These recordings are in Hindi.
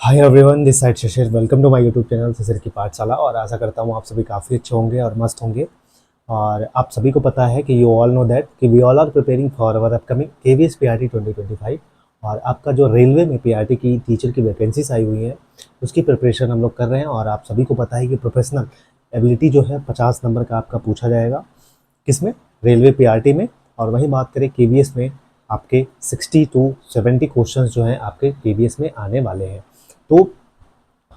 Hi everyone, this side Shashir. Welcome to my YouTube channel Shashir की पाठशाला। और आशा करता हूँ आप सभी काफ़ी अच्छे होंगे और मस्त होंगे। और आप सभी को पता है कि यू ऑल नो दैट कि we all are preparing for our upcoming KVS PRT 2025। और आपका जो रेलवे में पीआरटी की टीचर की वैकेंसीज आई हुई है उसकी प्रिपरेशन हम लोग कर रहे हैं। और आप सभी को पता है कि प्रोफेशनल एबिलिटी जो है 50 नंबर का आपका पूछा जाएगा, किसमें, रेलवे पीआरटी में। और वहीं बात करें केवीएस में, आपके 60 टू 70 क्वेश्चंस जो हैं आपके केवीएस में आने वाले हैं। तो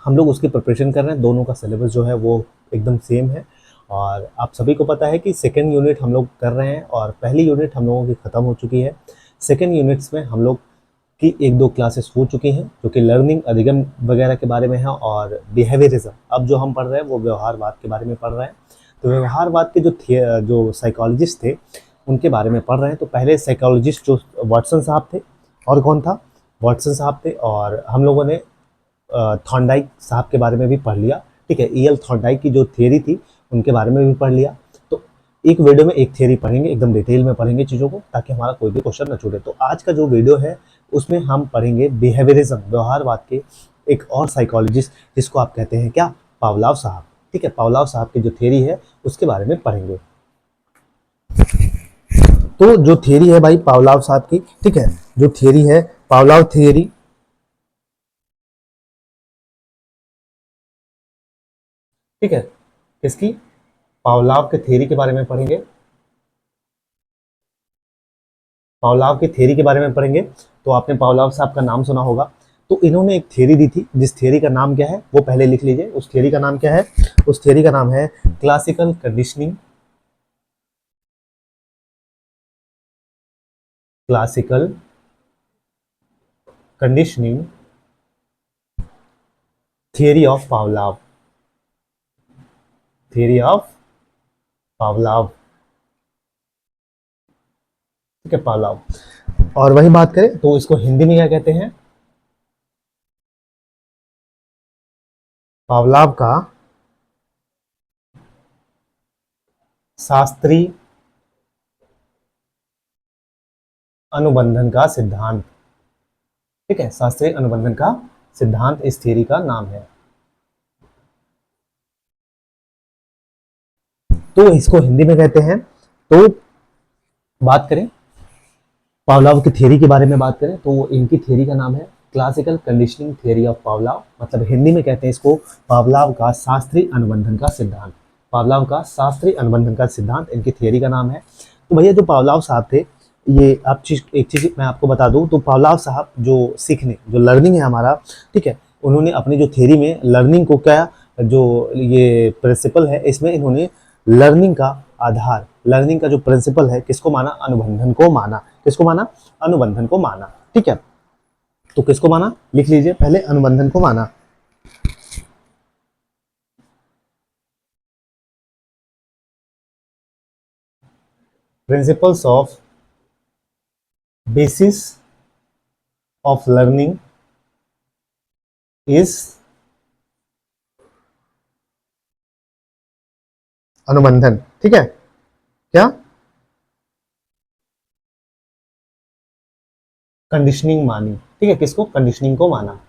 हम लोग उसकी प्रिपरेशन कर रहे हैं। दोनों का सिलेबस जो है वो एकदम सेम है। और आप सभी को पता है कि सेकेंड यूनिट हम लोग कर रहे हैं और पहली यूनिट हम लोगों की ख़त्म हो चुकी है। सेकेंड यूनिट्स में हम लोग की एक दो क्लासेस हो चुकी हैं जो कि लर्निंग अधिगम वगैरह के बारे में है, और बिहेवियरिज्म अब जो हम पढ़ रहे हैं वो व्यवहारवाद के बारे में पढ़ रहे हैं। तो व्यवहारवाद के जो साइकोलॉजिस्ट थे उनके बारे में पढ़ रहे हैं। तो पहले साइकोलॉजिस्ट जो वाटसन साहब थे, और कौन था, वाटसन साहब थे। और हम लोगों ने थॉर्नडाइक साहब के बारे में भी पढ़ लिया। ठीक है, ईएल थॉर्नडाइक की जो थियरी थी उनके बारे में भी पढ़ लिया। तो एक वीडियो में एक थियरी पढ़ेंगे, एकदम डिटेल में पढ़ेंगे चीज़ों को, ताकि हमारा कोई भी क्वेश्चन न छूटे। तो आज का जो वीडियो है उसमें हम पढ़ेंगे बिहेवियरिज्म, व्यवहारवाद के एक और साइकोलॉजिस्ट जिसको आप कहते हैं क्या, पावलाव साहब। ठीक है, पावलाव साहब की जो थियरी है उसके बारे में पढ़ेंगे। तो जो थियरी है भाई पावलाव साहब की, ठीक है, जो थियरी है पावलाव थियरी, ठीक है, किसकी, पावलाव के थ्योरी के बारे में पढ़ेंगे। पावलाव की थ्योरी के बारे में पढ़ेंगे। तो आपने पावलाव साहब का नाम सुना होगा। तो इन्होंने एक थ्योरी दी थी, जिस थ्योरी का नाम क्या है वो पहले लिख लीजिए। उस थ्योरी का नाम क्या है, उस थ्योरी का नाम है classical conditioning. Classical conditioning theory of पावलाव। Theory of पावलाव, ठीक है, पावलाव। और वही बात करें तो इसको हिंदी में क्या कहते हैं, पावलाव का शास्त्रीय अनुबंधन का सिद्धांत। ठीक है, शास्त्रीय अनुबंधन का सिद्धांत इस थियरी का नाम है। तो इसको हिंदी में कहते हैं। तो बात करें पावलाव की थ्योरी के बारे में, बात करें तो इनकी थ्योरी का नाम है क्लासिकल कंडीशनिंग थ्योरी ऑफ पावलाव। मतलब हिंदी में कहते हैं इसको पावलाव का शास्त्रीय अनुबंधन का सिद्धांत। पावलाव का शास्त्रीय अनुबंधन का सिद्धांत इनकी थ्योरी का नाम है। तो भैया जो पावलाव साहब थे, ये आप चीज एक चीज मैं आपको बता दूं, तो पावलाव साहब जो सीखने, जो लर्निंग है हमारा, ठीक है, उन्होंने अपनी जो थ्योरी में लर्निंग को क्या, जो ये प्रिंसिपल है इसमें इन्होंने लर्निंग का आधार, लर्निंग का जो प्रिंसिपल है किसको माना, अनुबंधन को माना। किसको माना, अनुबंधन को माना। ठीक है, तो किसको माना, लिख लीजिए पहले, अनुबंधन को माना। Principles of basis of learning is अनुबंधन। ठीक है, क्या, कंडीशनिंग मानी। ठीक है, किसको, कंडीशनिंग को माना।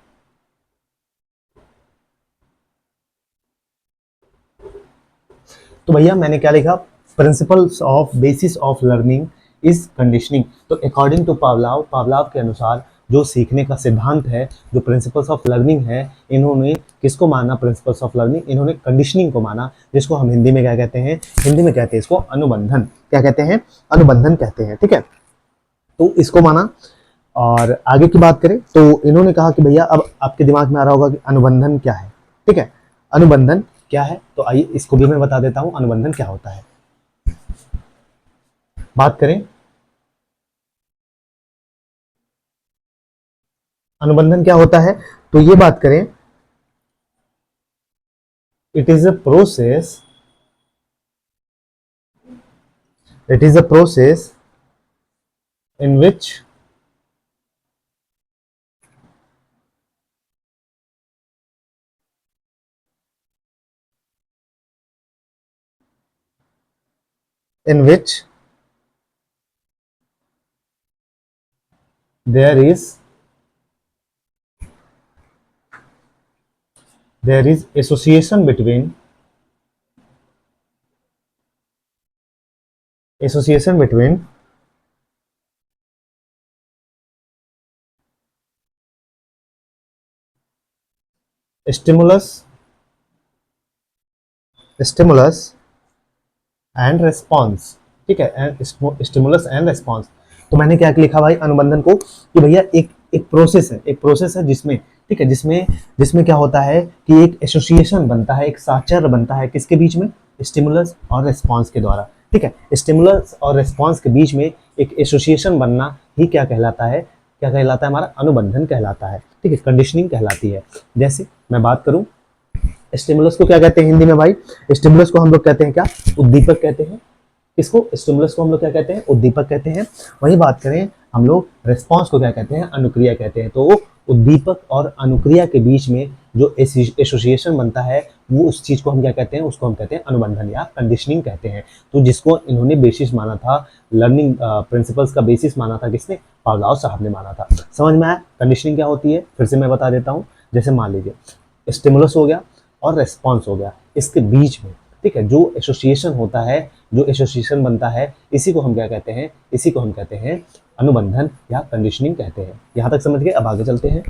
तो भैया मैंने क्या लिखा, principles of basis of learning is conditioning. तो अकॉर्डिंग टू पावलाव, पावलाव के अनुसार जो सीखने का सिद्धांत है, जो प्रिंसिपल्स ऑफ लर्निंग है, इन्होंने किसको माना, प्रिंसिपल्स ऑफ लर्निंग, इन्होंने कंडीशनिंग को माना, जिसको हम हिंदी में क्या कहते हैं, हिंदी में कहते हैं इसको अनुबंधन। क्या कहते हैं, अनुबंधन कहते हैं। ठीक है, तो इसको माना। और आगे की बात करें तो इन्होंने कहा कि भैया अब आपके दिमाग में आ रहा होगा कि अनुबंधन क्या है। ठीक है, अनुबंधन क्या है, तो आइए इसको भी मैं बता देता हूं अनुबंधन क्या होता है। बात करें अनुबंधन क्या होता है, तो ये बात करें, it is a process, it is a process in which in which there is there is association between stimulus stimulus and response. ठीक है, एंड स्टिमुलस एंड रेस्पॉन्स। तो मैंने क्या लिखा भाई अनुबंधन को कि भैया एक एक प्रोसेस है जिसमें, ठीक है, जिसमें जिसमें क्या होता है कि एक एसोसिएशन बनता है, एक साचर बनता है किसके बीच में, स्टिमुलस और रेस्पॉन्स के द्वारा। ठीक है, स्टिमुलस और रेस्पॉन्स के बीच में एक एसोसिएशन बनना ही क्या कहलाता है, क्या कहलाता है, हमारा अनुबंधन कहलाता है। ठीक है, कंडीशनिंग कहलाती है। जैसे मैं बात करूं, स्टिमुलस को क्या कहते हैं हिंदी में भाई, स्टिमुलस को हम लोग कहते हैं क्या, उद्दीपक कहते हैं। इसको स्टिमुलस को हम लोग क्या कहते हैं, उद्दीपक कहते हैं। वही बात करें हम लोग रेस्पॉन्स को क्या कहते हैं, अनुक्रिया कहते हैं। तो उद्दीपक और अनुक्रिया के बीच में जो एसोसिएशन बनता है वो उस चीज को हम क्या कहते हैं, उसको हम कहते हैं अनुबंधन या कंडीशनिंग कहते हैं। तो जिसको इन्होंने बेसिस माना था, लर्निंग प्रिंसिपल्स का बेसिस माना था किसने, पावलोव साहब ने माना था। समझ में आया कंडीशनिंग क्या होती है, फिर से मैं बता देता हूँ। जैसे मान लीजिए स्टिमुलस हो गया और रेस्पॉन्स हो गया, इसके बीच में, ठीक है, जो एसोसिएशन होता है, जो एसोसिएशन बनता है, इसी को हम क्या कहते हैं, इसी को हम कहते हैं अनुबंधन या कंडीशनिंग कहते हैं। यहां तक समझ गए, अब आगे चलते हैं।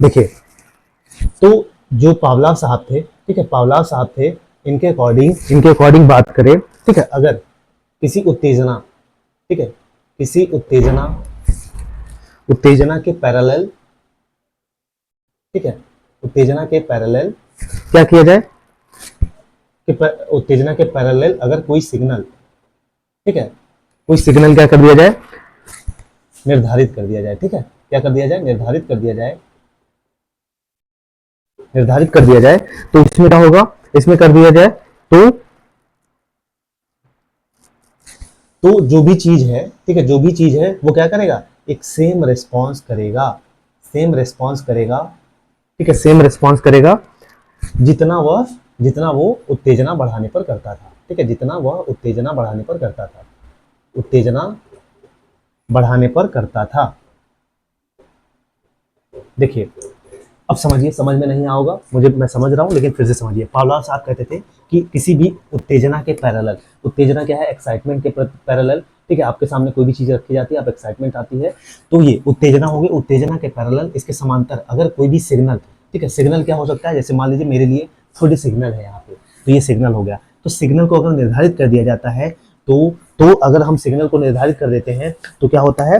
देखिए, तो जो पावलाव साहब थे, ठीक है, पावलाव साहब थे, इनके अकॉर्डिंग बात करें, ठीक है, अगर किसी उत्तेजना, ठीक है, किसी उत्तेजना उत्तेजना के पैरेलल, ठीक है, उत्तेजना के पैरेलल क्या किया जाए कि उत्तेजना के पैरेलल अगर कोई सिग्नल, ठीक है, कोई सिग्नल क्या कर दिया जाए, निर्धारित कर दिया जाए। ठीक है, क्या कर दिया जाए, निर्धारित कर दिया जाए, निर्धारित कर दिया जाए। तो इसमें क्या होगा, इसमें कर दिया जाए तो जो भी चीज है, ठीक है, जो भी चीज है वो क्या करेगा, एक सेम रिस्पॉन्स करेगा, सेम रिस्पॉन्स करेगा। ठीक है, सेम रिस्पॉन्स करेगा जितना वो उत्तेजना बढ़ाने पर करता था। ठीक है, जितना वह उत्तेजना बढ़ाने पर करता था, उत्तेजना बढ़ाने पर करता था। देखिए, अब समझिए, समझ में नहीं आओगा मुझे, मैं समझ रहा हूं, लेकिन फिर से समझिए। पावलोव साहब कहते थे कि किसी भी उत्तेजना के पैरेलल, उत्तेजना क्या है, एक्साइटमेंट के पैरेलल, ठीक है, आपके सामने कोई भी चीज रखी जाती है, आप एक्साइटमेंट आती है, तो ये उत्तेजना होगी, उत्तेजना के पैरेलल इसके समांतर अगर कोई भी सिग्नल, ठीक है, सिग्नल क्या हो सकता है, जैसे मान लीजिए मेरे लिए फूड सिग्नल है यहाँ पे, तो ये सिग्नल हो गया। तो सिग्नल को अगर निर्धारित कर दिया जाता है, तो अगर हम सिग्नल को निर्धारित कर देते हैं तो क्या होता है,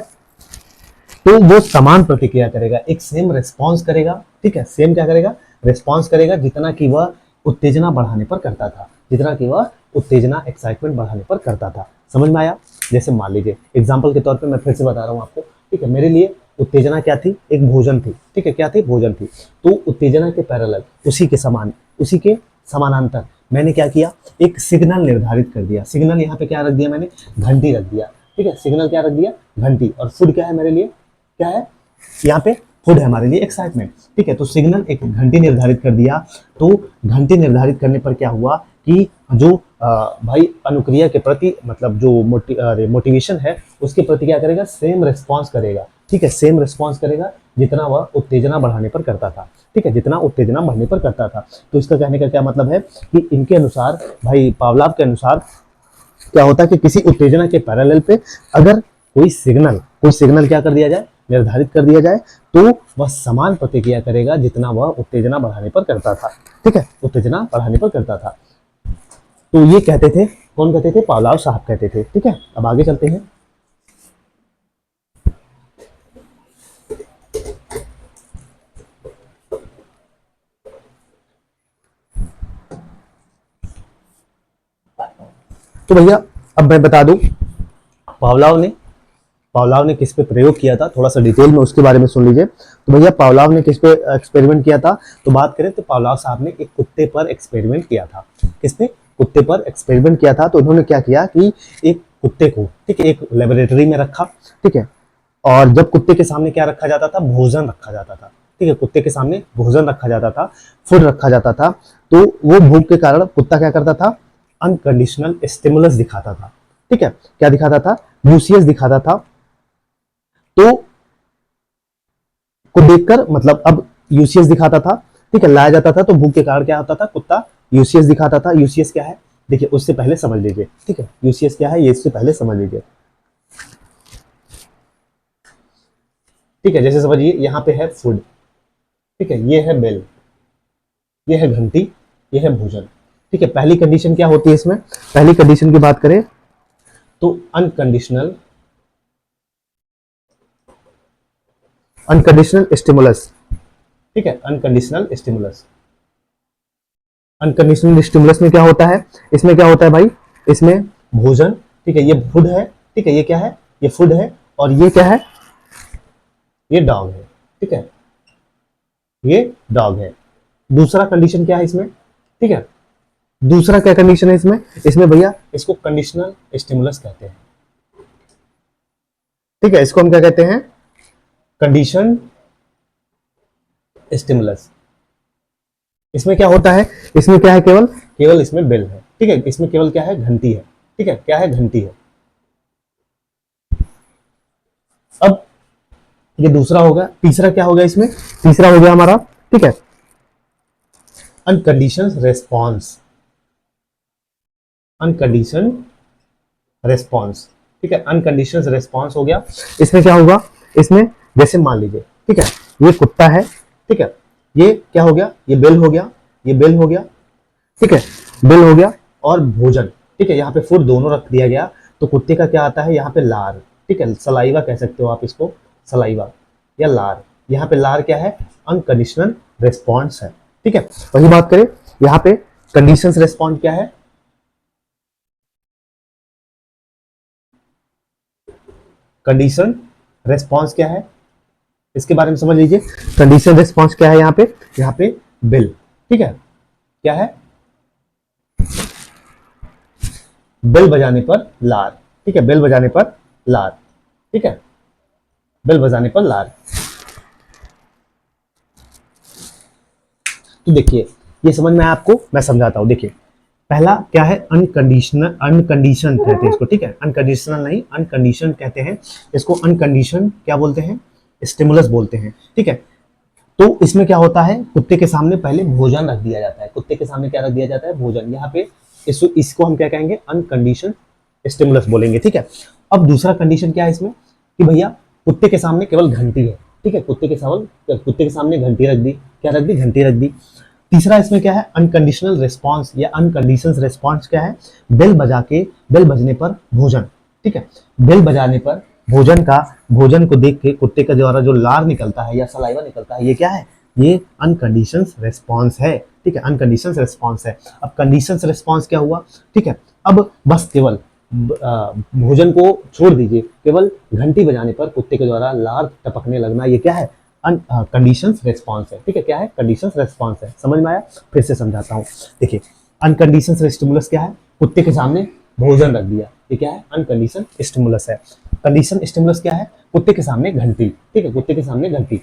तो वो समान प्रतिक्रिया करेगा, एक सेम रिस्पॉन्स करेगा। ठीक है, सेम क्या करेगा, रिस्पॉन्स करेगा, जितना कि वह उत्तेजना बढ़ाने पर करता था, जितना कि वह उत्तेजना एक्साइटमेंट बढ़ाने पर करता था। समझ में आया। जैसे मान लीजिए एग्जाम्पल के तौर पे मैं फिर से बता रहा हूँ आपको, ठीक है, मेरे लिए उत्तेजना क्या थी, एक भोजन थी। ठीक है, क्या थी, भोजन थी। तो उत्तेजना के पैरेलल, उसी के समानांतर मैंने क्या किया, एक सिग्नल निर्धारित कर दिया। सिग्नल यहाँ पे क्या रख दिया मैंने, घंटी रख दिया। ठीक है, सिग्नल क्या रख दिया, घंटी। और फूड क्या है मेरे लिए, क्या है, यहाँ पे फूड है हमारे लिए, एक्साइटमेंट। ठीक है, तो सिग्नल एक घंटी निर्धारित कर दिया। तो घंटी निर्धारित करने पर क्या हुआ कि जो भाई अनुक्रिया के प्रति, मतलब जो मोटिवेशन है उसके प्रति क्या करेगा, सेम रिस्पॉन्स करेगा। ठीक है, सेम रिस्पॉन्स करेगा जितना वह उत्तेजना बढ़ाने पर करता था। ठीक है, जितना उत्तेजना बढ़ने पर करता था। तो इसका कहने का क्या मतलब है कि इनके अनुसार, भाई पावलाव के अनुसार क्या होता है कि किसी उत्तेजना के पैरेलल पे अगर कोई सिग्नल क्या कर दिया जाए, निर्धारित कर दिया जाए, तो वह समान प्रतिक्रिया करेगा जितना वह उत्तेजना बढ़ाने पर करता था। ठीक है, उत्तेजना बढ़ाने पर करता था। तो ये कहते थे, कौन कहते थे, पावलोव साहब कहते थे। ठीक है, अब आगे चलते हैं। तो भैया अब मैं बता दूं पावलाव ने किस पे प्रयोग किया था, थोड़ा सा डिटेल में उसके बारे में सुन लीजिए। तो भैया पावलाव ने किस पे एक्सपेरिमेंट किया था, तो बात करें तो पावलाव साहब ने एक कुत्ते पर एक्सपेरिमेंट किया था। किस पे, कुत्ते पर एक्सपेरिमेंट किया था। तो उन्होंने क्या किया कि एक कुत्ते को, ठीक है, एक लेबोरेटरी में रखा, ठीक है, और जब कुत्ते के सामने क्या रखा जाता था, भोजन रखा जाता था, ठीक है, कुत्ते के सामने भोजन रखा जाता था, फूड रखा जाता था, तो वो भूख के कारण कुत्ता क्या करता था, अनकंडीशनल स्टिमुलस दिखाता था, ठीक है, क्या दिखाता था, यूसीएस दिखाता था। तो को देखकर, मतलब अब यूसीएस दिखाता था, ठीक है, लाया जाता था, तो भूख के कारण क्या होता था, कुत्ता यूसीएस दिखाता था। यूसीएस क्या है, देखिए उससे पहले समझ लीजिए, ठीक है, यूसीएस क्या है ये इससे पहले समझ लीजिए, ठीक है। जैसे समझिए यहाँ पे है फूड, ठीक है, ये है बेल, ये है घंटी, ये है भोजन, ठीक है। पहली कंडीशन क्या होती है इसमें, पहली कंडीशन की बात करें तो अनकंडीशनल अनकंडीशनल स्टिमुलस, ठीक है, अनकंडीशनल स्टिमुलस। अनकंडीशनल स्टिमुलस में क्या होता है, इसमें क्या होता है भाई, इसमें भोजन, ठीक है, ये फूड है, ठीक है, ये क्या है, ये फूड है, और ये क्या है, ये डॉग है, ठीक है, ये डॉग है। दूसरा कंडीशन क्या है इसमें, ठीक है, दूसरा क्या कंडीशन है इसमें, इसमें भैया इसको कंडीशनल स्टिमुलस कहते हैं, ठीक है, इसको हम क्या कहते हैं, कंडीशन स्टिमुलस। इसमें क्या होता है, इसमें क्या है, केवल केवल इसमें बेल है, ठीक है, इसमें केवल क्या है, घंटी है, ठीक है, क्या है, घंटी है। अब ये दूसरा होगा, तीसरा क्या होगा इसमें, तीसरा हो गया हमारा, ठीक है, अनकंडीशन रेस्पॉन्स, अनकंडीशन रेस्पॉन्स, ठीक है, अनकंडीशन रेस्पॉन्स हो गया। इसमें क्या होगा, इसमें जैसे मान लीजिए, ठीक है, ये कुत्ता है, ठीक है, ये क्या हो गया, ये बेल हो गया, ये बेल हो गया, ठीक है, बेल हो गया, और भोजन, ठीक है, यहाँ पे फूड दोनों रख दिया गया। तो कुत्ते का क्या आता है, यहाँ पे लार, ठीक है, सलाइवा कह सकते हो आप इसको, सलाइवा या लार। यहाँ पे लार क्या है, अनकंडीशनल रेस्पॉन्स है, ठीक है। वही बात करें यहाँ पे कंडीशंस रेस्पॉन्स क्या है, कंडीशन रेस्पॉन्स क्या है, इसके बारे में समझ लीजिए। कंडीशन रेस्पॉन्स क्या है, यहाँ पे बिल, ठीक है, क्या है, बेल बजाने पर लार, ठीक है, बेल बजाने पर लार, ठीक है, बेल बजाने पर लार। तो देखिए ये समझ में आया आपको, मैं समझाता हूं, देखिए पहला क्या है, अनकंडीशनल, अनकंडीशन कहते हैं इसको, ठीक है, अनकंडीशनल नहीं, अनकंडीशन कहते हैं इसको, अनकंडीशन क्या बोलते हैं, स्टिमुलस बोलते हैं, ठीक है। तो इसमें क्या होता है, कुत्ते के सामने पहले भोजन रख दिया जाता है, कुत्ते के सामने क्या रख दिया जाता है, भोजन, यहाँ पे इसको हम क्या कहेंगे, अनकंडीशन स्टिमुलस बोलेंगे, ठीक है। अब दूसरा कंडीशन क्या है इसमें, कि भैया कुत्ते के सामने केवल घंटी है, ठीक है, कुत्ते के सामने घंटी रख दी, क्या रख दी, घंटी रख दी। तीसरा इसमें क्या है, अनकंडीशनल रिस्पॉन्स या अनकंडीशन रिस्पॉन्स क्या है, बेल बजा के, बेल बजने पर भोजन, ठीक है, बेल बजाने पर भोजन को देख के कुत्ते के द्वारा जो लार निकलता है या सलाइवा निकलता है, ये क्या है, ये अनकंडीशन रिस्पॉन्स है, ठीक है, अनकंडीशन रिस्पॉन्स है। अब कंडीशन रिस्पॉन्स क्या हुआ, ठीक है, अब बस केवल भोजन को छोड़ दीजिए, केवल घंटी बजाने पर कुत्ते के द्वारा लार टपकने लगना, ये क्या है, कंडीशन रेस्पॉन्स है, ठीक है, क्या है, कंडीशन रेस्पॉन्स है। समझ में आया, फिर से समझाता हूँ, देखिए अनकंडीशन स्टिमुलस क्या है, कुत्ते के सामने भोजन रख दिया, ये क्या है, अनकंडीशन स्टिमुलस है। कंडीशन स्टिमुलस क्या है, कुत्ते के सामने घंटी, ठीक है, कुत्ते के सामने घंटी।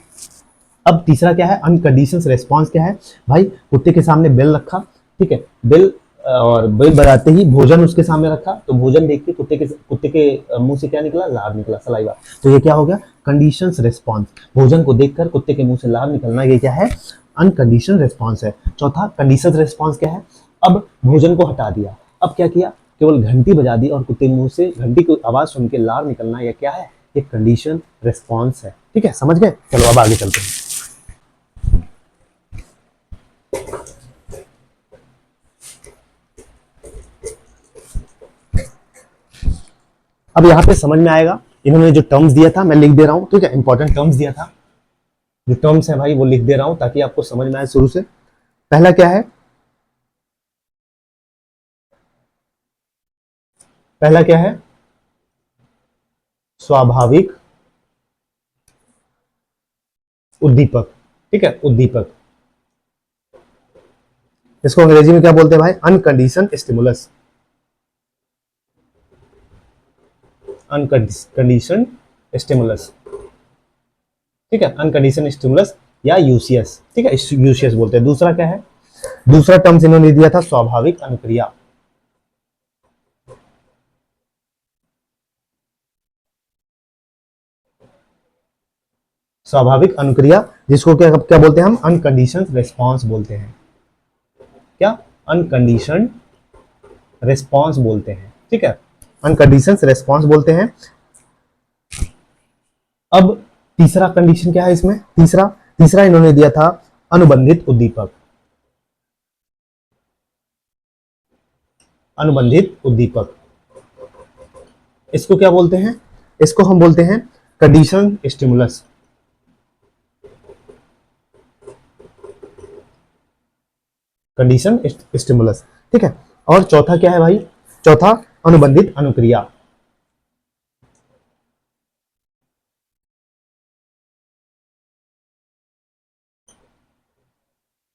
अब तीसरा क्या है, अनकंडीशन रेस्पॉन्स क्या है, भाई कुत्ते के सामने बेल रखा, ठीक है, बेल, और बेल बजाते ही भोजन उसके सामने रखा, तो भोजन देख के कुत्ते के मुंह से क्या निकला, लार निकला, सलाइवा। तो ये क्या हो गया, कंडीशन रेस्पॉन्स, भोजन को देखकर कुत्ते के मुंह से लार निकलना, ये क्या है, अनकंडीशन रेस्पॉन्स है। चौथा कंडीशन रेस्पॉन्स क्या है, अब भोजन को हटा दिया, अब क्या किया, केवल घंटी बजा दी और कुत्ते के मुंह से घंटी की आवाज सुन के लार निकलना, यह क्या है, ये कंडीशन रेस्पॉन्स है, ठीक है, समझ गए। चलो अब आगे चलते हैं। अब यहाँ पे समझ में आएगा, इन्होंने जो टर्म्स दिया था मैं लिख दे रहा हूँ, ठीक है, इंपॉर्टेंट टर्म्स दिया था, जो टर्म्स है भाई वो लिख दे रहा हूँ ताकि आपको समझ में आए शुरू से। पहला क्या है, पहला क्या है, स्वाभाविक उद्दीपक, ठीक है, उद्दीपक। इसको अंग्रेजी में क्या बोलते हैं भाई? अनकंडीशन स्टिमुलस, अनकंडीशन स्टिमुलस, ठीक है, अनकंडीशन स्टिमुलस या यूसीएस, ठीक है, यूसीएस बोलते हैं। दूसरा क्या है? दूसरा टर्म्स इन्होंने दिया था स्वाभाविक अनुक्रिया, स्वाभाविक अनुक्रिया, जिसको क्या क्या बोलते हैं हम? अनकंडीशन रेस्पॉन्स बोलते हैं। क्या? अनकंडीशन रेस्पॉन्स बोलते हैं, ठीक है, अनकंडीशन रेस्पॉन्स बोलते हैं। अब तीसरा कंडीशन क्या है इसमें? तीसरा इन्होंने दिया था अनुबंधित उद्दीपक, अनुबंधित उद्दीपक, इसको क्या बोलते हैं? इसको हम बोलते हैं कंडीशन स्टिमुलस, कंडीशन स्टिमुलस, ठीक है। और चौथा क्या है भाई? चौथा अनुबंधित अनुक्रिया,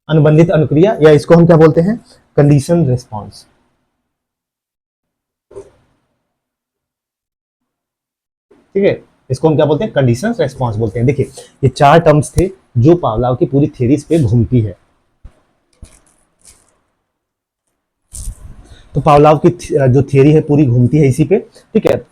अनुबंधित अनुक्रिया या इसको हम क्या बोलते हैं? कंडीशन रिस्पॉन्स, ठीक है, इसको हम क्या बोलते हैं? कंडीशन रेस्पॉन्स बोलते हैं। देखिए ये चार टर्म्स थे जो पावलोव की पूरी थ्योरीज पे घूमती है। तो पावलोव की जो थियरी है पूरी घूमती है इसी पे, ठीक है,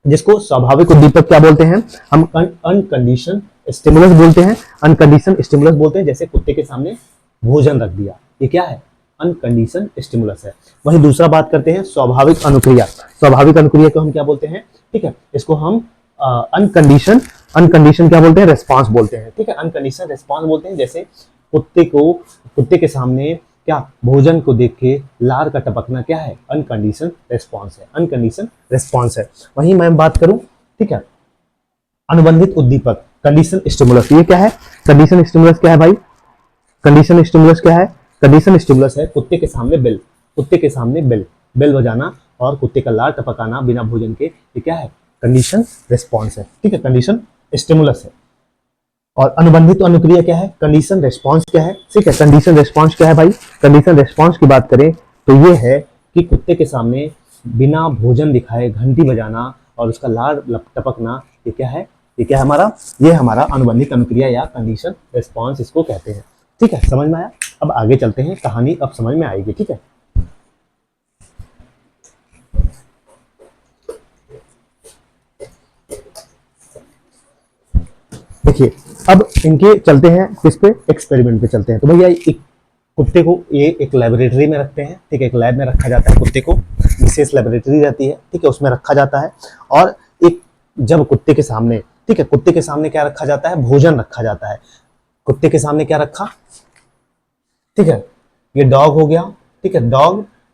जिसको स्वाभाविक उद्दीपक क्या बोलते हैं? हम अनकंडीशन स्टिमुलस बोलते हैं, अनकंडीशन स्टिमुलस बोलते हैं। जैसे कुत्ते के सामने भोजन रख दिया, ये क्या है? अनकंडीशन स्टिमुलस है। वहीं दूसरा बात करते हैं स्वाभाविक अनुक्रिया, स्वाभाविक अनुक्रिया को हम क्या बोलते हैं? ठीक है, इसको हम अनकंडीशन अनकंडीशन क्या बोलते हैं? रेस्पॉन्स बोलते हैं, ठीक है, अनकंडीशन रेस्पॉन्स बोलते हैं। जैसे कुत्ते के सामने क्या भोजन को देख के लार का टपकना क्या है? अनकंडीशन रेस्पॉन्स है, अनकंडीशन रेस्पॉन्स है। वहीं मैं बात करूं, ठीक है, अनुबंधित उद्दीपक, कंडीशन स्टिमुलस, ये क्या है? कंडीशन स्टिमुलस क्या है भाई? कंडीशन स्टिमुलस क्या है? कंडीशन स्टिमुलस है कुत्ते के सामने बेल, कुत्ते के सामने बेल, बेल बजाना और कुत्ते का लार टपकाना बिना भोजन के, ये क्या है? कंडीशन रेस्पॉन्स है, ठीक है, कंडीशन स्टिमुलस है। और अनुबंधित अनुक्रिया क्या है? कंडीशन रेस्पॉन्स क्या है? ठीक है, कंडीशन रेस्पॉन्स क्या है भाई? कंडीशन रेस्पॉन्स की बात करें तो ये है कि कुत्ते के सामने बिना भोजन दिखाए घंटी बजाना और उसका लार टपकना, ये क्या है? ये क्या है हमारा? ये हमारा अनुबंधित अनुक्रिया या कंडीशन रेस्पॉन्स इसको कहते हैं, ठीक है, समझ में आया? अब आगे चलते हैं, कहानी अब समझ में आएगी, ठीक है। देखिए अब इनके चलते हैं किस पे? एक्सपेरिमेंट पे चलते हैं। तो भैया एक कुत्ते को ये एक लेबोरेटरी में रखते हैं, ठीक है, एक लैब में रखा जाता है कुत्ते को, विशेष लेबोरेटरी रहती है, ठीक है, उसमें रखा जाता है। और एक जब कुत्ते के सामने, ठीक है, कुत्ते के सामने क्या रखा जाता है? भोजन रखा जाता है। कुत्ते के सामने क्या रखा? ठीक है, ये डॉग हो गया, ठीक है,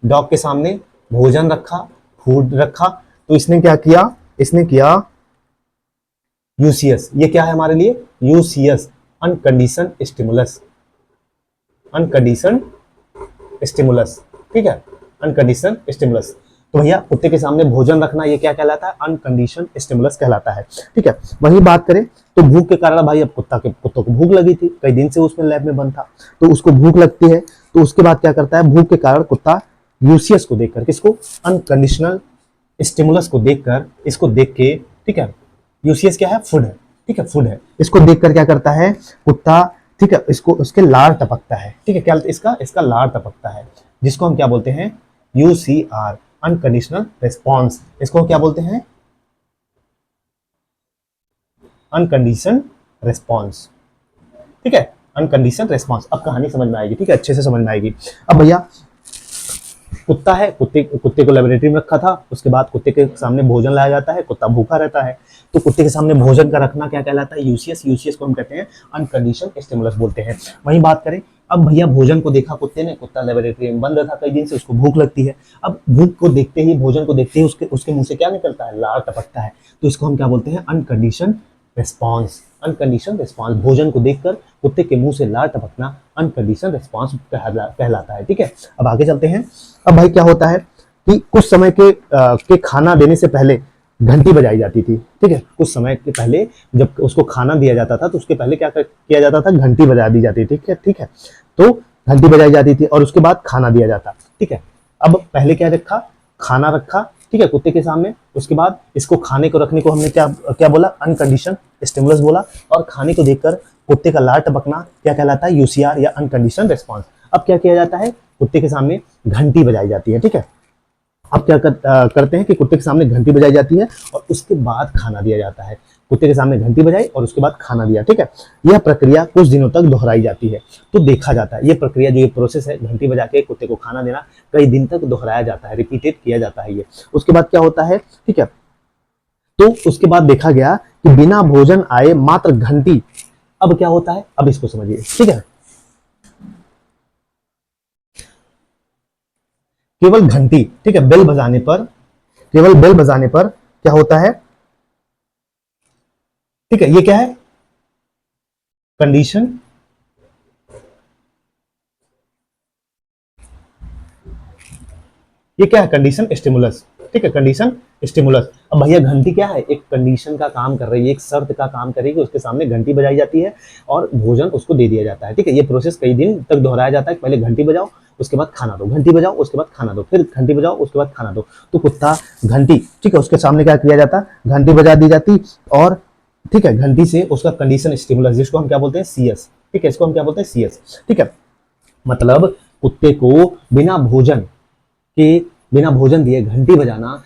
डॉग के सामने भोजन रखा, फूड रखा। तो इसने क्या किया? इसने किया यूसीएस, ये क्या है हमारे लिए? यूसीएस, अनकंडीशन स्टिमुलस, अनकंडीशन स्टिमुलस, ठीक है, अनकंडीशन स्टिमुलस। तो भैया कुत्ते के सामने भोजन रखना ये क्या कहलाता है? अनकंडीशन स्टिमुलस कहलाता है, ठीक है। वही बात करें तो भूख के कारण भाई अब कुत्तों को भूख लगी थी, कई दिन से उसमें लैब में बंद था, तो उसको भूख लगती है। तो उसके बाद क्या करता है? भूख के कारण कुत्ता यूसीएस को देखकर, किसको? अनकंडीशनल स्टिमुलस को देखकर, इसको देख के, ठीक है, यूसीएस क्या है? फूड है, ठीक है, फूड है। इसको देखकर क्या करता है कुत्ता? ठीक है, इसको उसके लार टपकता है, ठीक है, क्या इसका लार टपकता है, जिसको हम क्या बोलते हैं? यूसीआर, अनकंडीशनल रेस्पॉन्स। इसको क्या बोलते हैं? अनकंडीशन रेस्पॉन्स, ठीक है, अनकंडीशन रेस्पॉन्स। अब कहानी समझ में आएगी, ठीक है, अच्छे से समझ में आएगी। अब भैया कुत्ता है, कुत्ते को लेबोरेटरी में रखा था, उसके बाद कुत्ते के सामने भोजन लाया जाता है, कुत्ता भूखा रहता है, तो कुत्ते के सामने भोजन का रखना क्या कहलाता है? यूसीएस, यूसीएस को हम कहते हैं अनकंडीशन स्टिमुलस बोलते हैं। वहीं बात करें, अब भैया भोजन को देखा कुत्ते ने, कुत्ता लेबोरेटरी में बंद था कई दिन से, उसको भूख लगती है। अब भूख को देखते ही, भोजन को देखते ही उसके मुंह से क्या निकलता है? लार टपकता है। तो इसको हम क्या बोलते हैं? अनकंडीशन रेस्पॉन्स, अनकंडीशन रेस्पॉन्स। भोजन को देखकर कुत्ते के मुंह से लार टपकना अनकंडीशन रेस्पॉन्स कहलाता है, ठीक है। अब आगे चलते हैं। अब भाई क्या होता है कि कुछ समय के खाना देने से पहले घंटी बजाई जाती थी, ठीक है, कुछ समय के पहले जब उसको खाना दिया जाता था तो उसके पहले क्या किया जाता था? घंटी बजा दी जाती थी, ठीक है, ठीक है। तो घंटी बजाई जाती थी और उसके बाद खाना दिया जाता। ठीक है, अब पहले क्या रखा, खाना रखा, ठीक है, कुत्ते के सामने। उसके बाद इसको खाने को रखने को हमने क्या क्या बोला, अनकंडीशन स्टिमुलस बोला। और खाने को देखकर कुत्ते का लार टपकना क्या कहलाता है, यूसीआर या अनकंडीशन रिस्पॉन्स। अब क्या किया जाता है, कुत्ते के सामने घंटी बजाई जाती है। ठीक है, अब क्या करते हैं कि कुत्ते के सामने घंटी बजाई जाती है और उसके बाद खाना दिया जाता है। कुत्ते के सामने घंटी बजाई और उसके बाद खाना दिया। ठीक है, यह प्रक्रिया कुछ दिनों तक दोहराई जाती है। तो देखा जाता है ये प्रक्रिया, जो ये प्रोसेस है, घंटी बजा के कुत्ते को खाना देना, कई दिन तक दोहराया जाता है, रिपीटेड किया जाता है ये। उसके बाद क्या होता है, ठीक है, तो उसके बाद देखा गया कि बिना भोजन आए मात्र घंटी, अब क्या होता है, अब इसको समझिए। ठीक है, केवल घंटी, ठीक है, बेल बजाने पर, केवल बेल बजाने पर क्या होता है, ठीक है, ये क्या है, कंडीशन, ये क्या है, कंडीशन स्टिमुलस। ठीक है, कंडीशन स्टिमुलस। अब भैया घंटी क्या है, एक कंडीशन का काम कर रही है, एक शर्त का काम कर रही है कि उसके सामने घंटी बजाई जाती है और भोजन उसको दे दिया जाता है। ठीक है, ये प्रोसेस कई दिन तक दोहराया जाता है, पहले घंटी बजाओ उसके बाद खाना दो, घंटी बजाओ उसके बाद खाना दो, फिर घंटी बजाओ उसके बाद खाना दो। तो कुत्ता घंटी, ठीक है, उसके सामने क्या किया जाता, घंटी बजा दी जाती और, ठीक है, घंटी से उसका कंडीशन स्टिमुलस, जिसको हम क्या बोलते हैं, सीएस। ठीक है, इसको हम क्या बोलते हैं, सीएस। ठीक है, मतलब कुत्ते को बिना भोजन के, बिना भोजन दिए घंटी बजाना,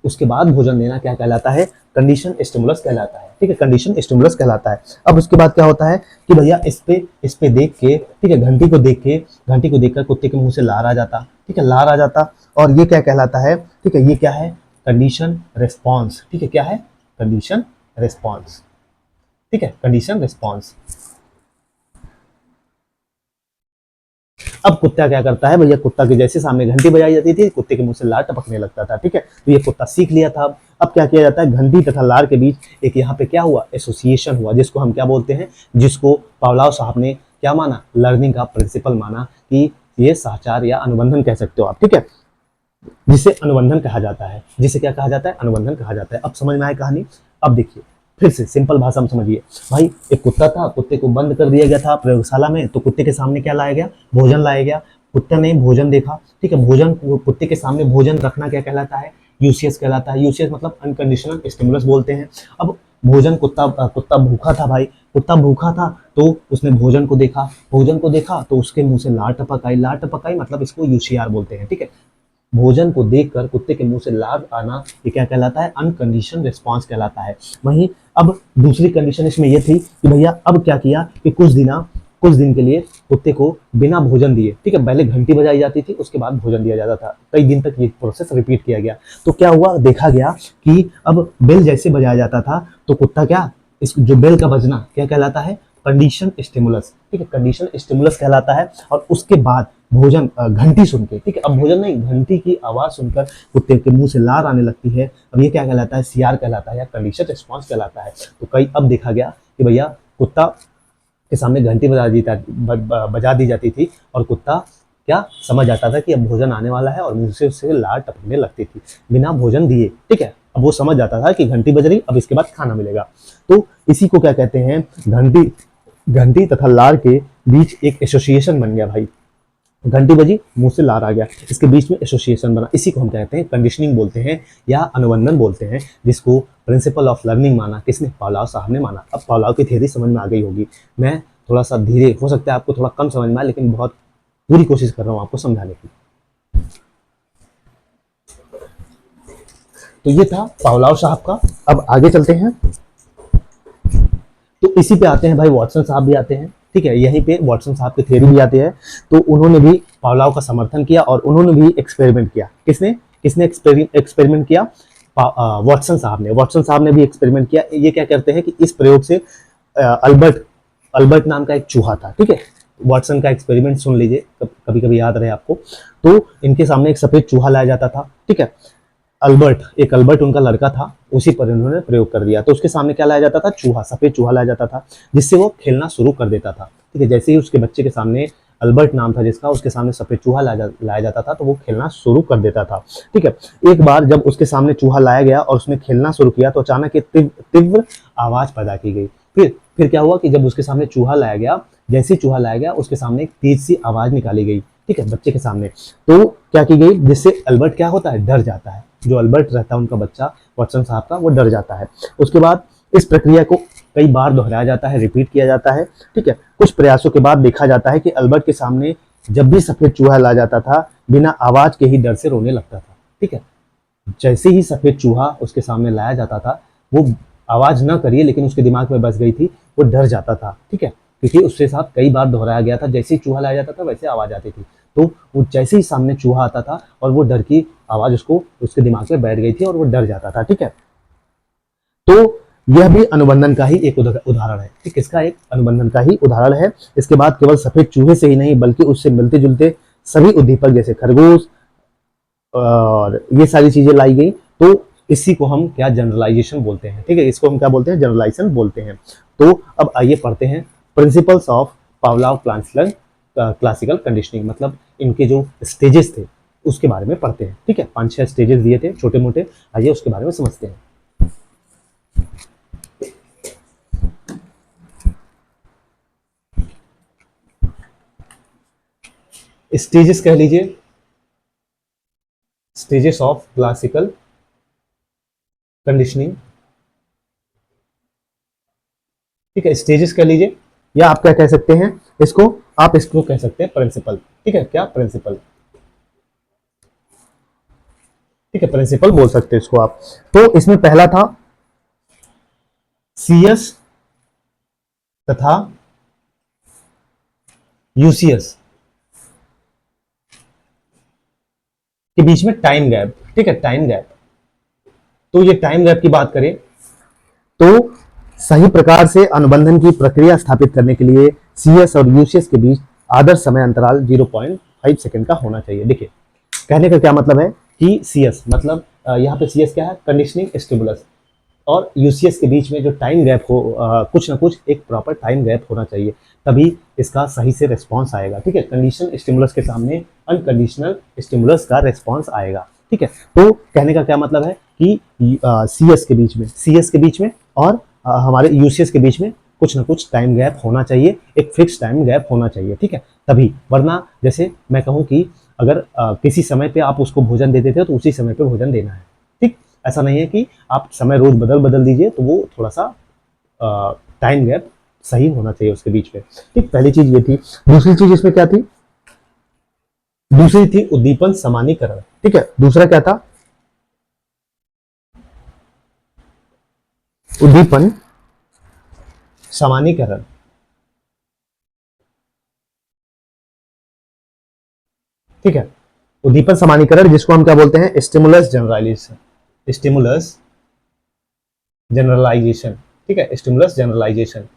उसके बाद भोजन देना क्या कहलाता है, कंडीशन स्टिमुलस कहलाता है। ठीक है, कंडीशन स्टिमुलस कहलाता है। अब उसके बाद क्या होता है कि भैया इस पे देख के, ठीक है, घंटी को देख के, घंटी को देखकर कुत्ते के मुंह से लार आ जाता। ठीक है, लार आ जाता और ये क्या कहलाता है, ठीक है, ये क्या है, कंडीशन रिस्पॉन्स। ठीक है, क्या है, कंडीशन रिस्पॉन्स। ठीक है, कंडीशन रिस्पॉन्स। अब कुत्ता क्या करता है भैया, कुत्ता के जैसे सामने घंटी बजाई जाती थी, कुत्ते के मुंह से लार टपकने लगता था। ठीक है, तो ये कुत्ता सीख लिया था। अब क्या किया जाता है, घंटी तथा लार के बीच एक यहाँ पे क्या हुआ, एसोसिएशन हुआ, जिसको हम क्या बोलते हैं, जिसको पावलाव साहब ने क्या माना, लर्निंग का प्रिंसिपल माना, कि ये साचार या अनुबंधन कह सकते हो आप। ठीक है, जिसे अनुबंधन कहा जाता है, जिसे क्या कहा जाता है, अनुबंधन कहा जाता है। अब समझ में आए कहानी। अब देखिए फिर से सिंपल भाषा में समझिए भाई, एक कुत्ता था, कुत्ते को बंद कर दिया गया था प्रयोगशाला में, तो कुत्ते के सामने क्या लाया गया, भोजन लाया गया। कुत्ते ने भोजन देखा। ठीक है, भोजन, कुत्ते के सामने भोजन रखना क्या कहलाता है, यूसीएस कहलाता है। यूसीएस मतलब अनकंडीशनल स्टिमुलस बोलते हैं। अब भोजन, कुत्ता भूखा था भाई, कुत्ता भूखा था, तो उसने भोजन को देखा, भोजन को देखा तो उसके मुंह से लार टपक आई, लार टपक आई मतलब इसको यूसीआर बोलते हैं। ठीक है, भोजन को देखकर कुत्ते के मुंह से लार आना, ये क्या कहलाता है, अनकंडीशन रिस्पॉन्स कहलाता है। वहीं अब दूसरी कंडीशन इसमें यह थी कि भैया अब क्या किया कि कुछ दिन के लिए कुत्ते को बिना भोजन दिए, ठीक है, पहले घंटी बजाई जाती थी, उसके बाद भोजन दिया जाता था, कई दिन तक ये प्रोसेस रिपीट किया गया। तो क्या हुआ, देखा गया कि अब बेल जैसे बजाया जाता था तो कुत्ता क्या, इस जो बेल का बजना क्या कहलाता है, कंडीशन स्टिमुलस। ठीक है, कंडीशन स्टिमुलस कहलाता है। और उसके बाद भोजन, घंटी सुन के, ठीक है, अब भोजन नहीं, घंटी की आवाज सुनकर कुत्ते के मुंह से लार आने लगती है। अब ये क्या कहलाता है, सीआर कहलाता है या कंडीशन रिस्पॉन्स कहलाता है। तो कई अब देखा गया कि भैया कुत्ता के सामने घंटी बजा दी जाती थी और कुत्ता क्या समझ आता था कि अब भोजन आने वाला है और मुंह से उससे लार टपकने लगती थी बिना भोजन दिए। ठीक है, अब वो समझ जाता था कि घंटी बज रही, अब इसके बाद खाना मिलेगा। तो इसी को क्या कहते हैं, घंटी तथा लार के बीच एक एसोसिएशन बन गया भाई। घंटी बजी, मुंह से लार आ गया, इसके बीच में एसोसिएशन बना, इसी को हम कहते हैं कंडीशनिंग बोलते हैं या अनुबंधन बोलते हैं, जिसको प्रिंसिपल ऑफ लर्निंग माना किसने, पावलाव साहब ने माना। अब पावलाव की थ्योरी समझ में आ गई होगी। मैं थोड़ा सा धीरे, हो सकता है आपको थोड़ा कम समझ में आए, लेकिन बहुत पूरी कोशिश कर रहा हूँ आपको समझाने की। तो ये था पावलाव साहब का। अब आगे चलते हैं, तो इसी पे आते हैं भाई, वॉटसन साहब भी आते हैं। ठीक है, यहीं पे वॉटसन साहब की थ्योरी भी आती है। तो उन्होंने भी पावलाव का समर्थन किया और उन्होंने भी एक्सपेरिमेंट किया। किसने किसने एक्सपेरिमेंट किया, वॉटसन साहब ने। वॉटसन साहब ने भी एक्सपेरिमेंट किया। ये क्या करते हैं कि इस प्रयोग से अल्बर्ट नाम का एक चूहा था। ठीक है, वॉटसन का एक्सपेरिमेंट सुन लीजिए, कभी कभी याद रहे आपको। तो इनके सामने एक सफेद चूहा लाया जाता था। ठीक है, अल्बर्ट उनका लड़का था, उसी पर इन्होंने प्रयोग कर दिया। तो उसके सामने क्या लाया जाता था, चूहा, सफेद चूहा लाया जाता था, जिससे वो खेलना शुरू कर देता था। ठीक है, जैसे ही उसके बच्चे के सामने, अल्बर्ट नाम था जिसका, उसके सामने सफेद चूहा लाया जाता था तो वो खेलना शुरू कर देता था। ठीक है, एक बार जब उसके सामने चूहा लाया गया और उसने खेलना शुरू किया तो अचानक एक तीव्र आवाज पैदा की गई। फिर फिर क्या हुआ कि जब उसके सामने चूहा लाया गया, जैसे ही चूहा लाया गया उसके सामने एक तेज सी आवाज निकाली गई, ठीक है, बच्चे के सामने। तो क्या की गई, जिससे अल्बर्ट क्या होता है, डर जाता है। जो अल्बर्ट रहता है उनका बच्चा वाटसन साहब का, वो डर जाता है। उसके बाद इस प्रक्रिया को कई बार दोहराया जाता है, रिपीट किया जाता है, ठीक है। कुछ प्रयासों के बाद देखा जाता है कि अल्बर्ट के सामने जब भी सफेद चूहा ला जाता था, बिना आवाज के ही डर से रोने लगता था, ठीक है। जैसे ही सफेद चूहा उसके सामने लाया जाता था, वो आवाज ना करिए लेकिन उसके दिमाग में बस गई थी, वो डर जाता था, ठीक है, क्योंकि उसके साथ कई बार दोहराया गया था, जैसे ही चूहा लाया जाता था वैसे आवाज आती थी। तो वो जैसे ही सामने चूहा आता था और वो डर की आवाज उसको उसके दिमाग में बैठ गई थी और वो डर जाता था, ठीक है। तो यह भी अनुबंधन का ही एक उदाहरण है, ठीक, इसका एक अनुबंधन का ही उदाहरण है। इसके बाद केवल सफेद चूहे से ही नहीं बल्कि उससे मिलते जुलते सभी उद्दीपक जैसे खरगोश और ये सारी चीजें लाई गई। तो इसी को हम क्या जनरलाइजेशन बोलते हैं, ठीक है, इसको हम क्या बोलते हैं, जनरलाइजेशन बोलते हैं। तो अब आइए पढ़ते हैं principles of Pavlov classical conditioning, मतलब इनके जो स्टेजेस थे उसके बारे में पढ़ते हैं, ठीक है। 5-6 स्टेजेस दिए थे छोटे मोटे, आइए उसके बारे में समझते हैं। स्टेजेस कह लीजिए, स्टेजेस ऑफ क्लासिकल कंडीशनिंग, ठीक है, स्टेजेस कह लीजिए, या आप क्या कह सकते हैं इसको, आप इसको कह सकते हैं प्रिंसिपल, ठीक है, क्या प्रिंसिपल, ठीक है, प्रिंसिपल बोल सकते हैं इसको आप। तो इसमें पहला था सीएस तथा यूसीएस के बीच में टाइम गैप, ठीक है, टाइम गैप। तो ये टाइम गैप की बात करें तो सही प्रकार से अनुबंधन की प्रक्रिया स्थापित करने के लिए सीएस और यूसीएस के बीच आदर्श समय अंतराल 0.5 सेकंड का होना चाहिए। देखिए कहने का क्या मतलब है कि सीएस मतलब यहाँ पे सीएस क्या है, कंडीशनिंग स्टिमुलस, और यूसीएस के बीच में जो टाइम गैप हो कुछ ना कुछ एक प्रॉपर टाइम गैप होना चाहिए, तभी इसका सही से रिस्पॉन्स आएगा, ठीक है। कंडीशन स्टिमुलस के सामने अनकंडीशनल स्टिमुलस का रिस्पॉन्स आएगा, ठीक है। तो कहने का क्या मतलब है कि सीएस के बीच में, सीएस के बीच में और हमारे यूसीएस के बीच में कुछ ना कुछ टाइम गैप होना चाहिए, एक फिक्स टाइम गैप होना चाहिए, ठीक है, तभी। वरना जैसे मैं कहूँ कि अगर किसी समय पे आप उसको भोजन दे देते हो तो उसी समय पे भोजन देना है, ठीक। ऐसा नहीं है कि आप समय रोज बदल बदल दीजिए, तो वो थोड़ा सा टाइम गैप सही होना चाहिए उसके बीच में, ठीक। पहली चीज ये थी। दूसरी चीज इसमें क्या थी, दूसरी थी उद्दीपन समानीकरण, ठीक है। दूसरा क्या था, उद्दीपन समानीकरण, ठीक है। उद्दीपन समानीकरण जिसको हम क्या बोलते हैं, स्टिमुलस जनरलाइजेशन, स्टिमुलस जनरलाइजेशन, ठीक है, स्टिमुलस जनरलाइजेशन,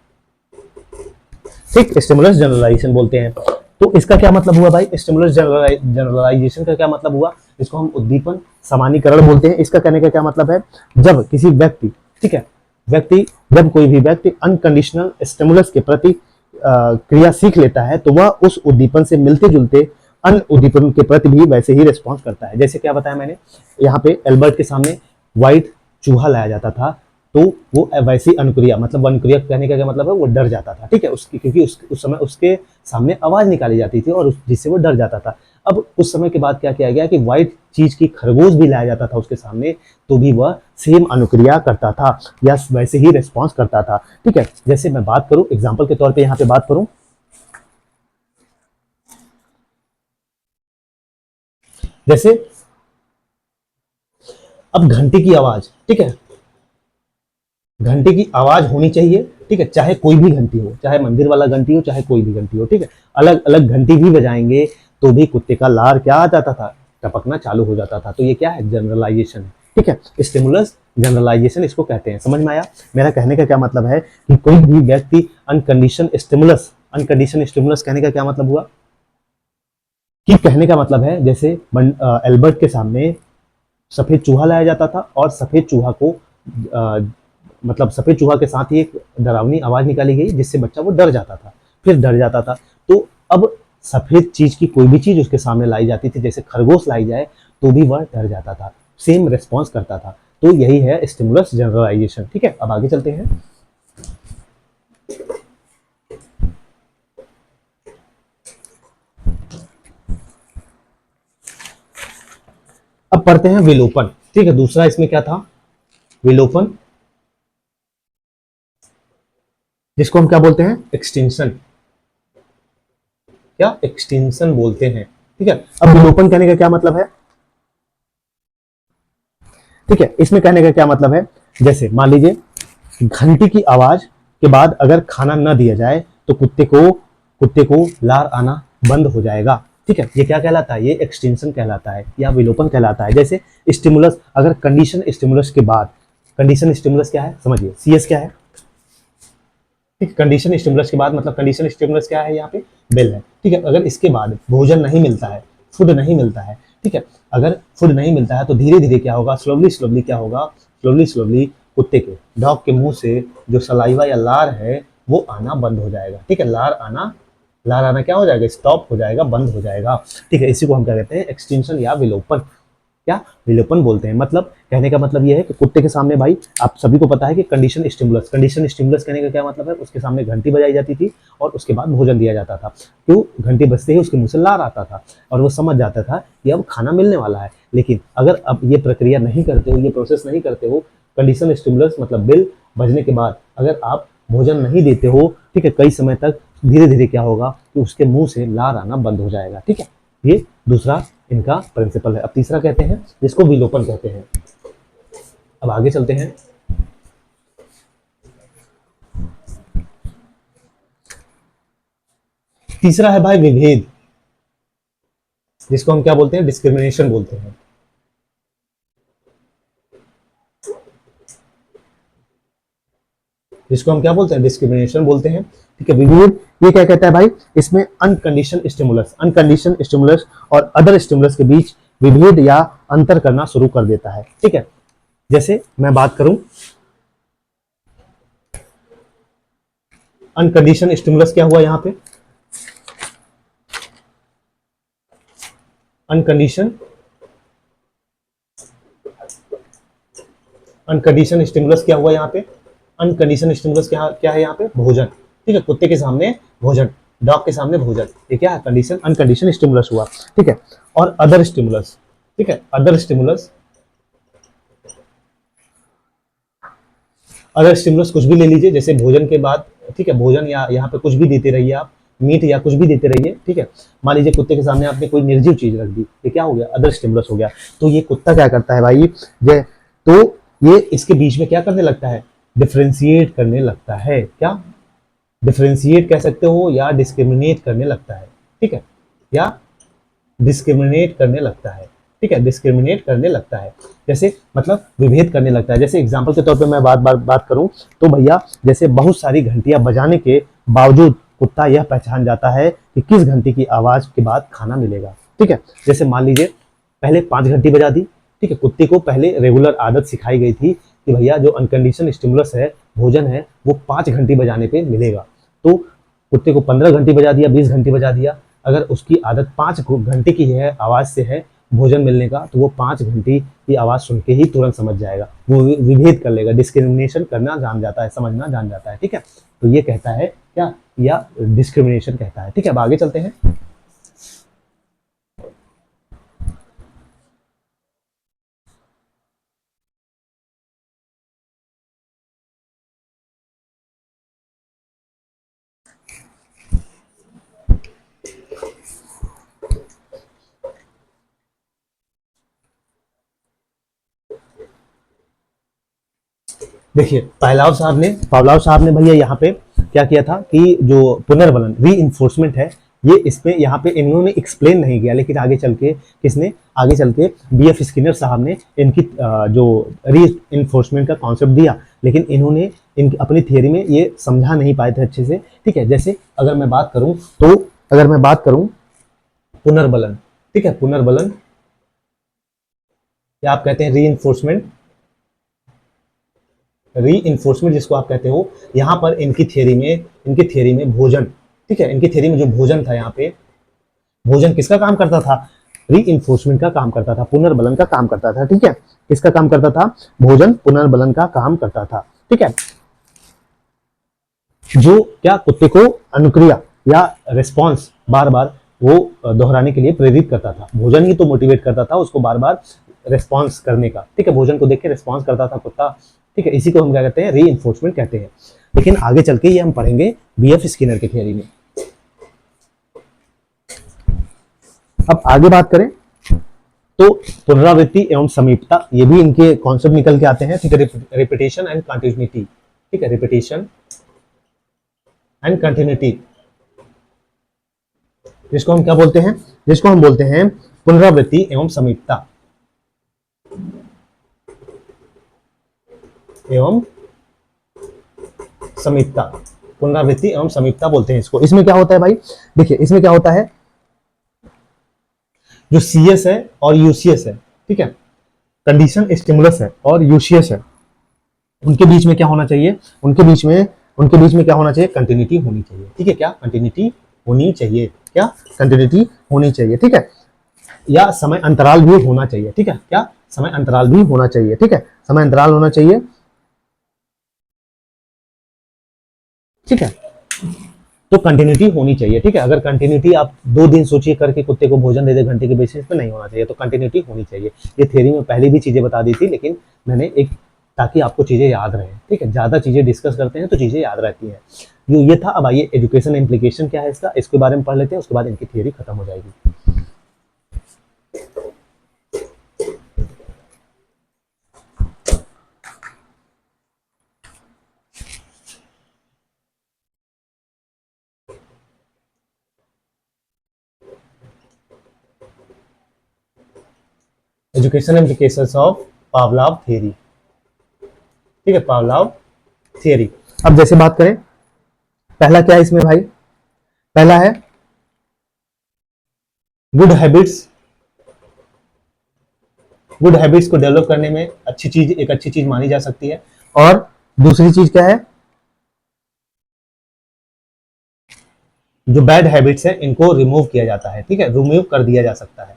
ठीक, स्टिमुलस जनरलाइजेशन बोलते हैं। तो इसका क्या मतलब हुआ भाई, स्टिमुलस जनरलाइजेशन का क्या मतलब हुआ, इसको हम उद्दीपन समानीकरण बोलते हैं। इसका कहने का क्या मतलब है, जब किसी व्यक्ति, ठीक है, व्यक्ति, जब कोई भी व्यक्ति अनकंडीशनल स्टिमुलस के प्रति क्रिया सीख लेता है तो वह उस उद्दीपन से मिलते जुलते अन्य उद्दीपन के प्रति भी वैसे ही रिस्पॉन्स करता है। जैसे क्या बताया मैंने, यहाँ पे एल्बर्ट के सामने व्हाइट चूहा लाया जाता था, तो वो वैसी अनुक्रिया, मतलब अनुक्रिया कहने का क्या मतलब है, वो डर जाता था, ठीक है, उसकी, क्योंकि उस समय उसके सामने आवाज निकाली जाती थी और जिससे वो डर जाता था। अब उस समय के बाद क्या किया गया कि व्हाइट चीज की खरगोश भी लाया जाता था उसके सामने, तो भी वह सेम अनुक्रिया करता था या वैसे ही रिस्पॉन्स करता था, ठीक है। जैसे मैं बात करूं एग्जाम्पल के तौर पर, यहाँ पे बात करूं, जैसे अब घंटी की आवाज, ठीक है, घंटी की आवाज होनी चाहिए, ठीक है, चाहे कोई भी घंटी हो, चाहे मंदिर वाला घंटी हो, चाहे कोई भी घंटी हो, ठीक है। अलग अलग घंटी भी बजाएंगे तो भी कुत्ते का लार क्या आ जाता था, टपकना चालू हो जाता था। तो ये क्या है, जनरलाइजेशन, ठीक है, स्टिमुलस जनरलाइजेशन इसको कहते हैं। समझ में आया मेरा कहने का क्या मतलब है कि कोई भी व्यक्ति अनकंडीशन स्टिमुलस, अनकंडीशन स्टिमुलस कहने का क्या मतलब हुआ कि कहने का मतलब है जैसे एल्बर्ट के सामने सफेद चूहा लाया जाता था और सफेद चूहा को मतलब सफेद चूहा के साथ ही एक डरावनी आवाज निकाली गई जिससे बच्चा वो डर जाता था, फिर डर जाता था। तो अब सफेद चीज की कोई भी चीज उसके सामने लाई जाती थी, जैसे खरगोश लाई जाए तो भी वह डर जाता था, सेम रिस्पॉन्स करता था। तो यही है स्टिमुलस जनरलाइजेशन, ठीक है। अब आगे चलते हैं। अब पढ़ते हैं विलोपन। ठीक है, दूसरा इसमें क्या था, विलोपन, जिसको हम क्या बोलते हैं, एक्सटिंक्शन, क्या एक्सटिंक्शन बोलते हैं। ठीक है, अब विलोपन कहने का क्या मतलब है, ठीक है, इसमें कहने का क्या मतलब है, जैसे मान लीजिए घंटी की आवाज के बाद अगर खाना न दिया जाए तो कुत्ते को लार आना बंद हो जाएगा। ठीक है, ये क्या कहलाता है, ये एक्सटेंशन कहलाता है या विलोपन कहलाता है। जैसे स्टिमुलस, अगर कंडीशन स्टिमुलस के बाद, कंडीशन स्टिमुलस क्या है समझिए, सीएस क्या है, ठीक, कंडीशन स्टिमुलस के बाद मतलब कंडीशन स्टिमुलस क्या है यहाँ पे, बेल है। ठीक है, अगर इसके बाद भोजन नहीं मिलता है, फूड नहीं मिलता है, ठीक है, अगर फूड नहीं मिलता है तो धीरे धीरे क्या होगा, स्लोली स्लोली क्या होगा, स्लोली स्लोली कुत्ते के, डॉग के मुंह से जो सलाइवा या लार है वो आना बंद हो जाएगा। ठीक है, लार आना क्या हो जाएगा, स्टॉप हो जाएगा, बंद हो जाएगा। ठीक है, इसी को हम क्या कहते हैं, एक्सटेंशन या विलोपन, क्या विलोपन बोलते हैं। मतलब कहने का मतलब ये है कि कुत्ते के सामने, भाई आप सभी को पता है कि कंडीशन स्टिमुलस कहने का क्या मतलब है, उसके सामने घंटी बजाई जाती थी और उसके बाद भोजन दिया जाता था। क्यों, घंटी बजते ही उसके मुंह से लार आता था और वो समझ जाता था कि अब खाना मिलने वाला है। लेकिन अगर अब ये प्रक्रिया नहीं करते हो, ये प्रोसेस नहीं करते हो, कंडीशन स्टिमुलस मतलब बिल बजने के बाद अगर आप भोजन नहीं देते हो, ठीक है, कई समय तक धीरे धीरे क्या होगा कि उसके मुंह से लार आना बंद हो जाएगा। ठीक है, ये दूसरा इनका प्रिंसिपल है। अब तीसरा कहते हैं जिसको विलोपन कहते हैं। अब आगे चलते हैं, तीसरा है भाई विभेद, जिसको हम क्या बोलते हैं, डिस्क्रिमिनेशन बोलते हैं। जिसको हम क्या बोलते हैं, डिस्क्रिमिनेशन बोलते हैं। ठीक है, विभेद ये क्या कहता है भाई, इसमें अनकंडीशन स्टिमुलस और अदर स्टिमुलस के बीच विभेद या अंतर करना शुरू कर देता है। ठीक है, जैसे मैं बात करूं, अनकंडीशन स्टिमुलस क्या हुआ यहाँ पे, अनकंडीशन अनकंडीशन स्टिमुलस क्या हुआ यहाँ पे, अनकंडीशन स्टिमुलस क्या क्या है यहाँ पे, भोजन। ठीक है, कुत्ते के सामने भोजन, डॉग के सामने भोजन, ये क्या है, कंडीशन, अनकंडीशन स्टिमुलस हुआ। ठीक है, और अदर स्टिमुलस, ठीक है, अदर स्टिमुलस कुछ भी ले लीजिए, जैसे भोजन के बाद, ठीक है, भोजन या यहाँ पे कुछ भी देते रहिए आप, मीट या कुछ भी देते रहिए। ठीक है, मान लीजिए कुत्ते के सामने आपने कोई निर्जीव चीज रख दी, ये क्या हो गया, अदर स्टिमुलस हो गया। तो ये कुत्ता क्या करता है भाई, ये तो ये इसके बीच में क्या करने लगता है, डिफ्रेंशिएट करने लगता है, क्या डिफ्रेंशिएट कह सकते हो या डिस्क्रिमिनेट करने लगता है। ठीक है, या डिस्क्रिमिनेट करने लगता है। ठीक है, डिस्क्रिमिनेट करने लगता है, जैसे मतलब विभेद करने लगता है। जैसे एग्जांपल के तौर पे मैं बात करूं तो भैया, जैसे बहुत सारी घंटियां बजाने के बावजूद कुत्ता यह पहचान जाता है कि किस घंटी की आवाज के बाद खाना मिलेगा। ठीक है, जैसे मान लीजिए पहले 5 घंटी बजा दी, ठीक है, कुत्ते को पहले रेगुलर आदत सिखाई गई थी कि भैया जो अनकंडीशन स्टिमुलस है, भोजन है, वो 5 घंटी बजाने पे मिलेगा। तो कुत्ते को 15 घंटी बजा दिया, 20 घंटी बजा दिया, अगर उसकी आदत 5 घंटे की है, आवाज से है भोजन मिलने का, तो वो 5 घंटी की आवाज सुन के ही तुरंत समझ जाएगा, वो विभेद कर लेगा, डिस्क्रिमिनेशन करना जान जाता है, समझना जान जाता है। ठीक है, तो ये कहता है क्या, या डिस्क्रिमिनेशन कहता है। ठीक है, अब आगे चलते हैं, देखिए पावलाव साहब ने भैया यहाँ पे क्या किया था कि जो पुनर्बलन री इन्फोर्समेंट है, ये इसमें यहाँ पे इन्होंने एक्सप्लेन नहीं किया, लेकिन आगे चल के किसने, आगे चल के बीएफ स्किनर साहब ने इनकी जो री इन्फोर्समेंट का कॉन्सेप्ट दिया, लेकिन इन्होंने इन अपनी थियरी में ये समझा नहीं पाए थे अच्छे से। ठीक है, जैसे अगर मैं बात करूं पुनर्बलन, ठीक है, पुनर्बलन या आप कहते हैं री इन्फोर्समेंट जिसको आप कहते हो, यहाँ पर इनकी थियरी में भोजन, ठीक है, इनकी थियरी में जो भोजन था, यहाँ पे भोजन किसका काम करता था, री इन्फोर्समेंट का काम करता था, पुनर्बलन का काम करता था। ठीक है, किसका काम करता था, भोजन पुनर्बलन का काम करता था। ठीक है, जो क्या कुत्ते को अनुक्रिया या रिस्पॉन्स बार बार वो दोहराने के लिए प्रेरित करता था। भोजन ही तो मोटिवेट करता था उसको बार बार रिस्पॉन्स करने का, ठीक है, भोजन को देख के रिस्पॉन्स करता था कुत्ता, ठीक है, इसी को हम क्या कहते हैं, री कहते हैं। लेकिन आगे चल के ये हम पढ़ेंगे बीएफ स्किनर की थियरी में। अब आगे बात करें तो पुनरावृत्ति एवं समीपता, ये भी इनके कॉन्सेप्ट निकल के आते हैं, ठीक है, रिपीटेशन एंड कंटिन्यूटी, ठीक है, रिपीटेशन एंड कंटिन्यूटी, जिसको हम क्या बोलते हैं, जिसको हम बोलते हैं पुनरावृत्ति एवं समीपता एवं समीपता, पुनरावृत्ति एवं समीपता बोलते हैं इसको। इसमें क्या होता है भाई, देखिए इसमें क्या होता है, जो सीएस है और यूसीएस है, ठीक है, कंडीशन स्टिमुलस है और यूसीएस है, उनके बीच में क्या होना चाहिए, उनके बीच में क्या होना चाहिए, कंटिन्यूटी होनी चाहिए, ठीक है, क्या कंटिन्यूटी होनी चाहिए, क्या कंटिन्यूटी होनी चाहिए, ठीक है, या समय अंतराल भी होना चाहिए, ठीक है, क्या समय अंतराल भी होना चाहिए, ठीक है, समय अंतराल होना चाहिए, ठीक है, तो कंटिन्यूटी होनी चाहिए, ठीक है। अगर कंटिन्यूटी आप 2 दिन सोचिए करके कुत्ते को भोजन दे दे घंटे के बेसिस पे, नहीं होना चाहिए, तो कंटिन्यूटी होनी चाहिए। ये थ्योरी में पहले भी चीजें बता दी थी, लेकिन मैंने एक, ताकि आपको चीजें याद रहे, ठीक है, ज्यादा चीजें डिस्कस करते हैं तो चीजें याद रहती हैं। ये था। अब आइए एजुकेशन इम्प्लीकेशन क्या है इसका, इसके बारे में पढ़ लेते हैं, उसके बाद इनकी थ्योरी खत्म हो जाएगी। एजुकेशन इम्प्लीकेशंस ऑफ पावलाव थियरी, ठीक है, पावलाव थियरी। अब जैसे बात करें, पहला क्या है इसमें भाई, पहला है गुड हैबिट्स, गुड हैबिट्स को डेवलप करने में अच्छी चीज, एक अच्छी चीज मानी जा सकती है। और दूसरी चीज क्या है, जो बैड हैबिट्स है इनको रिमूव किया जाता है, ठीक है, रिमूव कर दिया जा सकता है,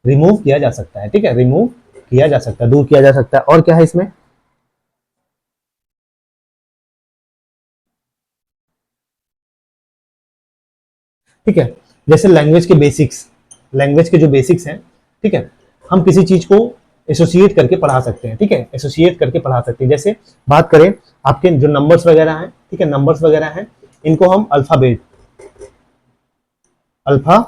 रिमूव किया जा सकता है, ठीक है, रिमूव किया जा सकता है, दूर किया जा सकता है। और क्या है इसमें, ठीक है, जैसे लैंग्वेज के बेसिक्स, लैंग्वेज के जो बेसिक्स हैं, ठीक है, हम किसी चीज को एसोसिएट करके पढ़ा सकते हैं, ठीक है, एसोसिएट करके पढ़ा सकते हैं। जैसे बात करें, आपके जो नंबर्स वगैरह हैं, ठीक है, नंबर्स वगैरह हैं, इनको हम अल्फाबेट, अल्फा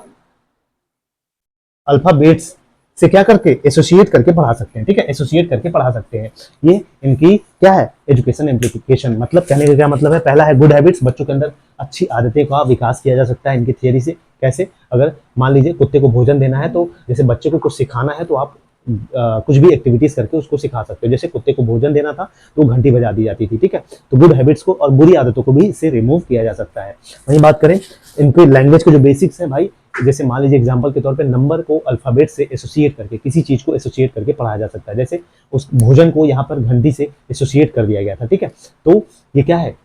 अल्फाबेट्स से क्या करके एसोसिएट करके पढ़ा सकते हैं, ठीक है, एसोसिएट करके पढ़ा सकते हैं। ये इनकी क्या है, एजुकेशन इम्प्लीकेशन। मतलब कहने का क्या मतलब है, पहला है गुड हैबिट्स, बच्चों के अंदर अच्छी आदतें का विकास किया जा सकता है इनकी थियरी से। कैसे, अगर मान लीजिए कुत्ते को भोजन देना है, तो जैसे बच्चे को कुछ सिखाना है तो आप कुछ भी एक्टिविटीज करके उसको सिखा सकते हो। जैसे कुत्ते को भोजन देना था तो घंटी बजा दी जाती थी, ठीक है, तो गुड हैबिट्स को और बुरी आदतों को भी इससे रिमूव किया जा सकता है। वहीं बात करें इनके लैंग्वेज के जो बेसिक्स हैं भाई, जैसे मान लीजिए एग्जांपल के तौर पे नंबर को अल्फाबेट से एसोसिएट करके, किसी चीज को एसोसिएट करके पढ़ाया जा सकता है। जैसे उस भोजन को यहाँ पर घंटी से एसोसिएट कर दिया गया था, ठीक है, तो ये क्या है,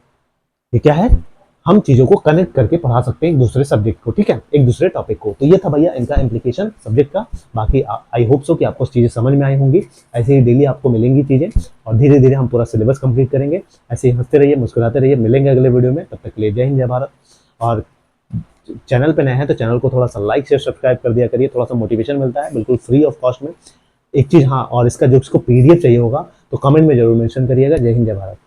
ये क्या है, हम चीजों को कनेक्ट करके पढ़ा सकते हैं एक दूसरे सब्जेक्ट को, ठीक है, एक दूसरे टॉपिक को। तो ये था भैया इनका इम्प्लीकेशन सब्जेक्ट का। बाकी आई होप सो कि आपको चीजें समझ में आई होंगी। ऐसे ही डेली आपको मिलेंगी चीजें और धीरे धीरे हम पूरा सिलेबस कंप्लीट करेंगे। ऐसे ही हंसते रहिए, मुस्कुराते रहिए। मिलेंगे अगले वीडियो में, तब तक के लिए जय हिंद, जय भारत। और चैनल पे नए हैं तो चैनल को थोड़ा सा लाइक शेयर सब्सक्राइब कर दिया करिए, थोड़ा सा मोटिवेशन मिलता है, बिल्कुल फ्री ऑफ कॉस्ट में। एक चीज हाँ, और इसका जो इसको पीडीएफ चाहिए होगा तो कमेंट में जरूर मेंशन करिएगा। जय हिंद, जय भारत।